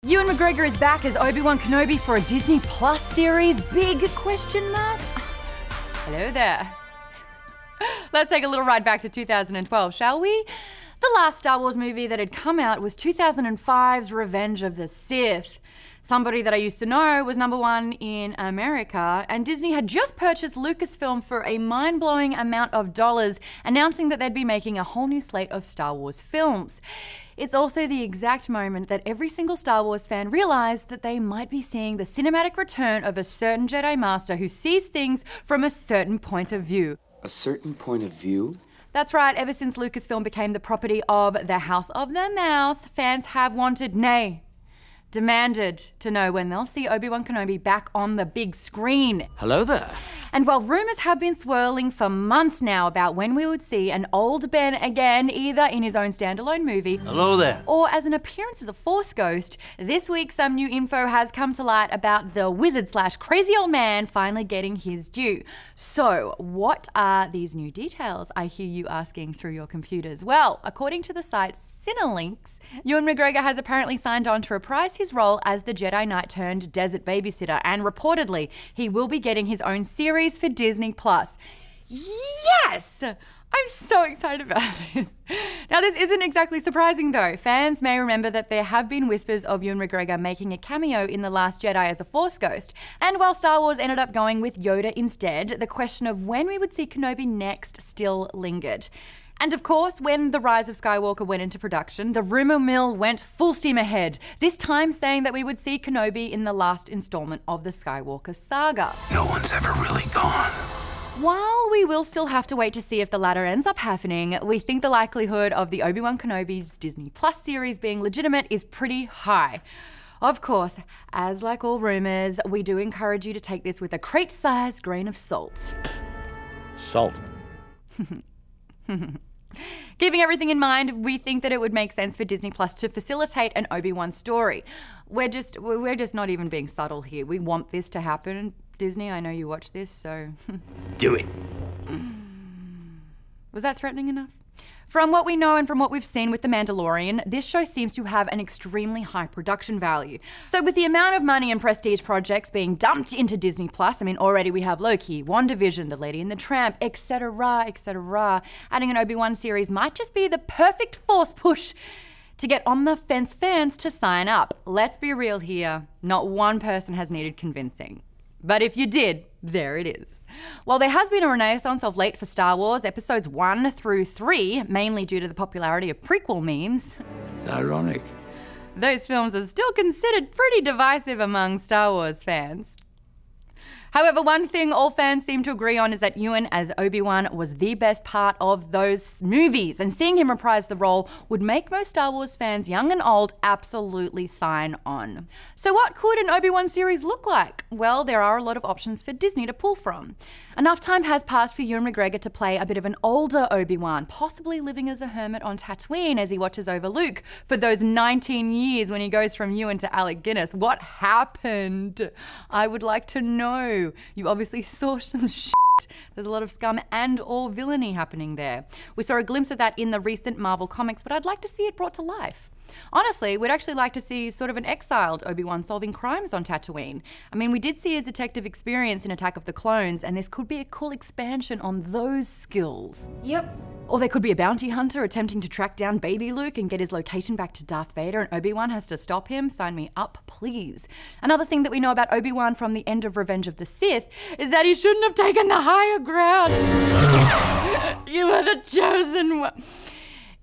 Ewan McGregor is back as Obi-Wan Kenobi for a Disney Plus series. Big question mark? Hello there. Let's take a little ride back to 2012, shall we? The last Star Wars movie that had come out was 2005's Revenge of the Sith. Somebody that I used to know was #1 in America, and Disney had just purchased Lucasfilm for a mind-blowing amount of dollars, announcing that they'd be making a whole new slate of Star Wars films. It's also the exact moment that every single Star Wars fan realized that they might be seeing the cinematic return of a certain Jedi Master who sees things from a certain point of view. A certain point of view? That's right, ever since Lucasfilm became the property of the House of the Mouse, fans have wanted, nay, demanded to know when they'll see Obi-Wan Kenobi back on the big screen. Hello there. And while rumours have been swirling for months now about when we would see an old Ben again, either in his own standalone movie, Hello there, or as an appearance as a Force ghost, this week some new info has come to light about the wizard/crazy old man finally getting his due. So, what are these new details, I hear you asking through your computers? Well, according to the site Cinelinx, Ewan McGregor has apparently signed on to reprise his role as the Jedi Knight turned desert babysitter, and reportedly he will be getting his own series for Disney Plus. Yes! I'm so excited about this. Now, this isn't exactly surprising though. Fans may remember that there have been whispers of Ewan McGregor making a cameo in The Last Jedi as a Force ghost. And while Star Wars ended up going with Yoda instead, the question of when we would see Kenobi next still lingered. And of course, when The Rise of Skywalker went into production, the rumor mill went full steam ahead, this time saying that we would see Kenobi in the last installment of the Skywalker saga. No one's ever really gone. While we will still have to wait to see if the latter ends up happening, we think the likelihood of the Obi-Wan Kenobi's Disney Plus series being legitimate is pretty high. Of course, as like all rumors, we do encourage you to take this with a crate-sized grain of salt. Salt. Keeping everything in mind, we think that it would make sense for Disney Plus to facilitate an Obi-Wan story. We're just not even being subtle here. We want this to happen. Disney, I know you watch this, so... Do it. Was that threatening enough? From what we know and from what we've seen with The Mandalorian, this show seems to have an extremely high production value. So with the amount of money and prestige projects being dumped into Disney Plus, I mean, already we have Loki, WandaVision, The Lady and the Tramp, etc., etc. Adding an Obi-Wan series might just be the perfect force push to get on-the-fence fans to sign up. Let's be real here, not one person has needed convincing. But if you did, there it is. While there has been a renaissance of late for Star Wars, episodes 1 through 3, mainly due to the popularity of prequel memes, Ironic. those films are still considered pretty divisive among Star Wars fans. However, one thing all fans seem to agree on is that Ewan as Obi-Wan was the best part of those movies, and seeing him reprise the role would make most Star Wars fans, young and old, absolutely sign on. So what could an Obi-Wan series look like? Well, there are a lot of options for Disney to pull from. Enough time has passed for Ewan McGregor to play a bit of an older Obi-Wan, possibly living as a hermit on Tatooine as he watches over Luke for those 19 years when he goes from Ewan to Alec Guinness. What happened? I would like to know. You obviously saw some shit. There's a lot of scum and or villainy happening there. We saw a glimpse of that in the recent Marvel comics, but I'd like to see it brought to life. Honestly, we'd actually like to see sort of an exiled Obi-Wan solving crimes on Tatooine. I mean, we did see his detective experience in Attack of the Clones, and this could be a cool expansion on those skills. Yep. Or there could be a bounty hunter attempting to track down baby Luke and get his location back to Darth Vader, and Obi-Wan has to stop him. Sign me up, please. Another thing that we know about Obi-Wan from the end of Revenge of the Sith is that he shouldn't have taken the higher ground. You are the chosen one.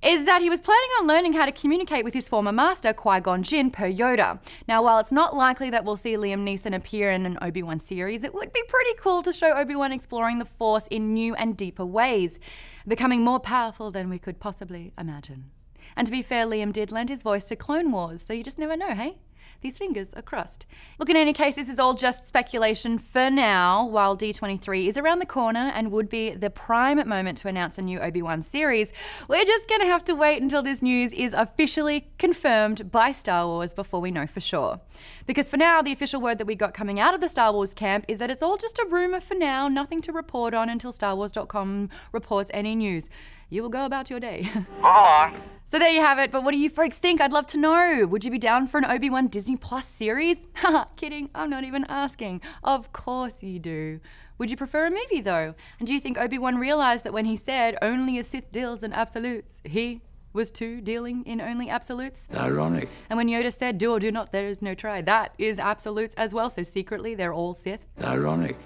Is that he was planning on learning how to communicate with his former master, Qui-Gon Jinn, per Yoda. Now, while it's not likely that we'll see Liam Neeson appear in an Obi-Wan series, it would be pretty cool to show Obi-Wan exploring the Force in new and deeper ways, becoming more powerful than we could possibly imagine. And to be fair, Liam did lend his voice to Clone Wars, so you just never know, hey? These fingers are crossed. Look, in any case, this is all just speculation for now, while D23 is around the corner and would be the prime moment to announce a new Obi-Wan series. We're just gonna have to wait until this news is officially confirmed by Star Wars before we know for sure. Because for now, the official word that we got coming out of the Star Wars camp is that it's all just a rumor for now, nothing to report on until StarWars.com reports any news. you will go about your day. Long. So there you have it, but what do you folks think? I'd love to know. Would you be down for an Obi-Wan Disney Plus series? Haha, kidding, I'm not even asking. Of course you do. Would you prefer a movie though? And do you think Obi-Wan realized that when he said only a Sith deals in absolutes, he was too dealing in only absolutes? Ironic. And when Yoda said do or do not, there is no try, that is absolutes as well, so secretly they're all Sith? Ironic.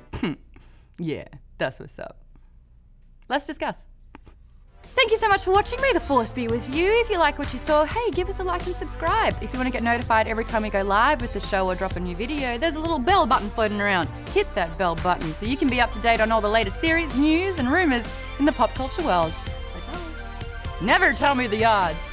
Yeah, that's what's up. Let's discuss. Thank you so much for watching. May the Force be with you. If you like what you saw, hey, give us a like and subscribe. If you want to get notified every time we go live with the show or drop a new video, there's a little bell button floating around. Hit that bell button so you can be up to date on all the latest theories, news, and rumors in the pop culture world. Never tell me the odds.